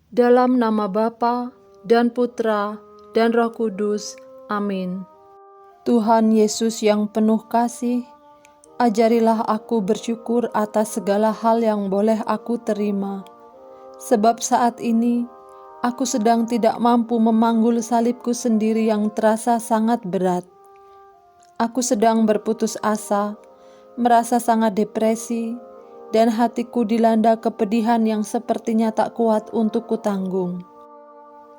Dalam nama Bapa dan Putra dan Roh Kudus. Amin. Tuhan Yesus yang penuh kasih, ajarilah aku bersyukur atas segala hal yang boleh aku terima. Sebab saat ini, aku sedang tidak mampu memanggul salibku sendiri yang terasa sangat berat. Aku sedang berputus asa, merasa sangat depresi, dan hatiku dilanda kepedihan yang sepertinya tak kuat untuk kutanggung.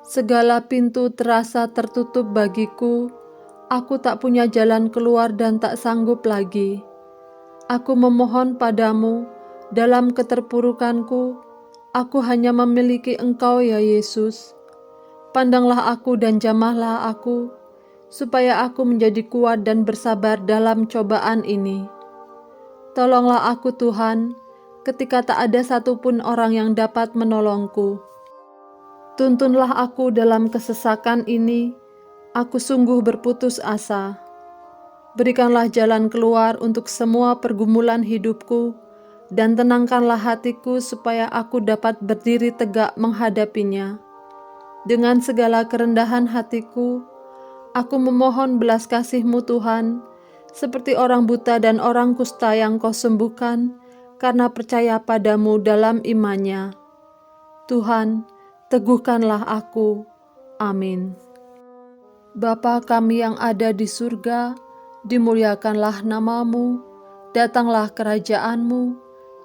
Segala pintu terasa tertutup bagiku, aku tak punya jalan keluar dan tak sanggup lagi. Aku memohon padamu, dalam keterpurukanku, aku hanya memiliki Engkau ya Yesus. Pandanglah aku dan jamahlah aku, supaya aku menjadi kuat dan bersabar dalam cobaan ini. Tolonglah aku Tuhan, ketika tak ada satupun orang yang dapat menolongku. Tuntunlah aku dalam kesesakan ini, aku sungguh berputus asa. Berikanlah jalan keluar untuk semua pergumulan hidupku, dan tenangkanlah hatiku supaya aku dapat berdiri tegak menghadapinya. Dengan segala kerendahan hatiku, aku memohon belas kasih-Mu Tuhan, seperti orang buta dan orang kusta yang Kau sembuhkan, karena percaya padamu dalam imannya. Tuhan, teguhkanlah aku. Amin. Bapa kami yang ada di surga, dimuliakanlah namamu, datanglah kerajaan-Mu,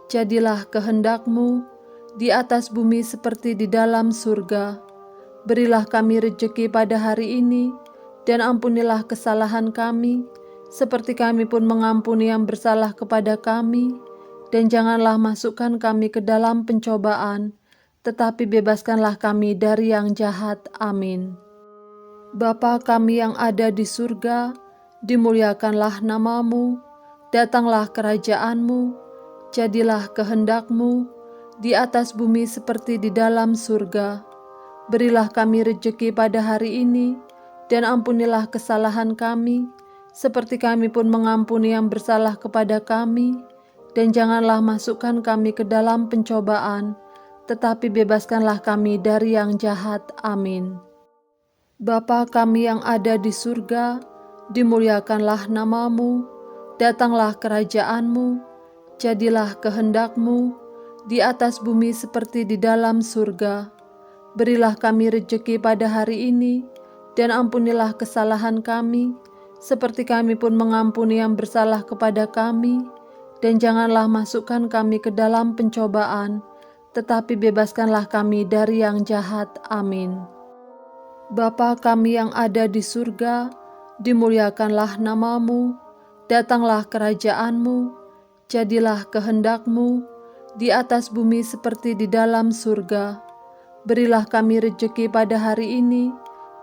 jadilah kehendak-Mu, di atas bumi seperti di dalam surga. Berilah kami rejeki pada hari ini, dan ampunilah kesalahan kami, seperti kami pun mengampuni yang bersalah kepada kami, dan janganlah masukkan kami ke dalam pencobaan, tetapi bebaskanlah kami dari yang jahat. Amin. Bapa kami yang ada di surga, dimuliakanlah namamu, datanglah kerajaan-Mu, jadilah kehendak-Mu, di atas bumi seperti di dalam surga. Berilah kami rejeki pada hari ini, dan ampunilah kesalahan kami, seperti kami pun mengampuni yang bersalah kepada kami, dan janganlah masukkan kami ke dalam pencobaan, tetapi bebaskanlah kami dari yang jahat. Amin. Bapa kami yang ada di surga, dimuliakanlah namamu, datanglah kerajaan-Mu, jadilah kehendak-Mu, di atas bumi seperti di dalam surga. Berilah kami rejeki pada hari ini, dan ampunilah kesalahan kami, seperti kami pun mengampuni yang bersalah kepada kami, dan janganlah masukkan kami ke dalam pencobaan, tetapi bebaskanlah kami dari yang jahat. Amin. Bapa kami yang ada di surga, dimuliakanlah namamu, datanglah kerajaan-Mu, jadilah kehendak-Mu, di atas bumi seperti di dalam surga. Berilah kami rejeki pada hari ini,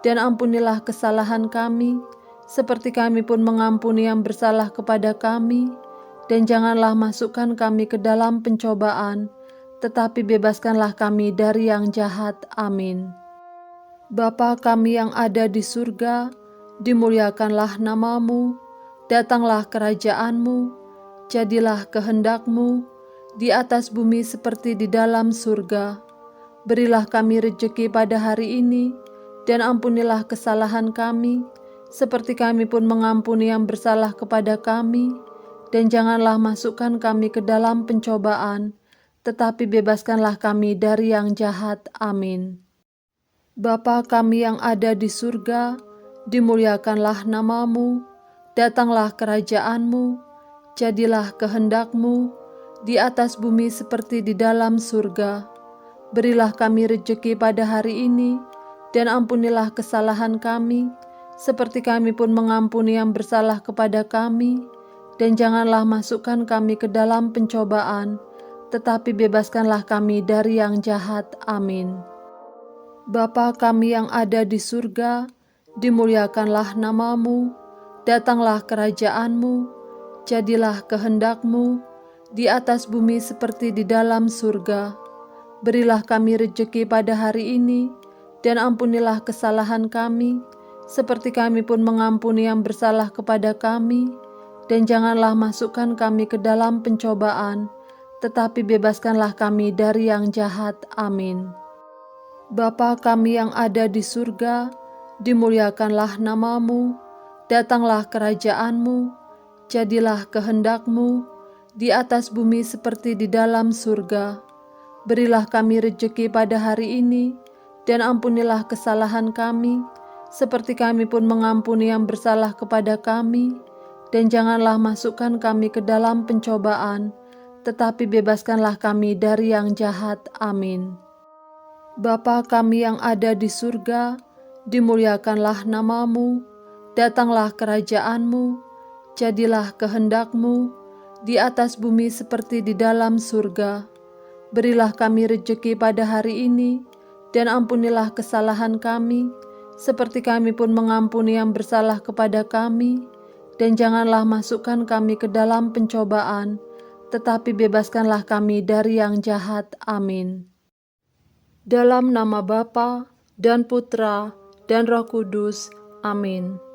dan ampunilah kesalahan kami, seperti kami pun mengampuni yang bersalah kepada kami, dan janganlah masukkan kami ke dalam pencobaan, tetapi bebaskanlah kami dari yang jahat. Amin. Bapa kami yang ada di surga, dimuliakanlah namamu, datanglah kerajaan-Mu, jadilah kehendak-Mu, di atas bumi seperti di dalam surga. Berilah kami rejeki pada hari ini, dan ampunilah kesalahan kami, seperti kami pun mengampuni yang bersalah kepada kami, dan janganlah masukkan kami ke dalam pencobaan, tetapi bebaskanlah kami dari yang jahat. Amin. Bapa kami yang ada di surga, dimuliakanlah namamu, datanglah kerajaan-Mu, jadilah kehendak-Mu, di atas bumi seperti di dalam surga. Berilah kami rejeki pada hari ini, dan ampunilah kesalahan kami, seperti kami pun mengampuni yang bersalah kepada kami, dan janganlah masukkan kami ke dalam pencobaan, tetapi bebaskanlah kami dari yang jahat. Amin. Bapa kami yang ada di surga, dimuliakanlah namamu, datanglah kerajaan-Mu, jadilah kehendak-Mu, di atas bumi seperti di dalam surga. Berilah kami rejeki pada hari ini, dan ampunilah kesalahan kami, seperti kami pun mengampuni yang bersalah kepada kami, dan janganlah masukkan kami ke dalam pencobaan, tetapi bebaskanlah kami dari yang jahat. Amin. Bapa kami yang ada di surga, dimuliakanlah namamu, datanglah kerajaan-Mu, jadilah kehendak-Mu, di atas bumi seperti di dalam surga. Berilah kami rejeki pada hari ini, dan ampunilah kesalahan kami, seperti kami pun mengampuni yang bersalah kepada kami. Dan janganlah masukkan kami ke dalam pencobaan, tetapi bebaskanlah kami dari yang jahat. Amin. Bapa kami yang ada di surga, dimuliakanlah namamu, datanglah kerajaan-Mu, jadilah kehendak-Mu, di atas bumi seperti di dalam surga. Berilah kami rejeki pada hari ini, dan ampunilah kesalahan kami, seperti kami pun mengampuni yang bersalah kepada kami. Dan janganlah masukkan kami ke dalam pencobaan, tetapi bebaskanlah kami dari yang jahat. Amin. Dalam nama Bapa dan Putra dan Roh Kudus. Amin.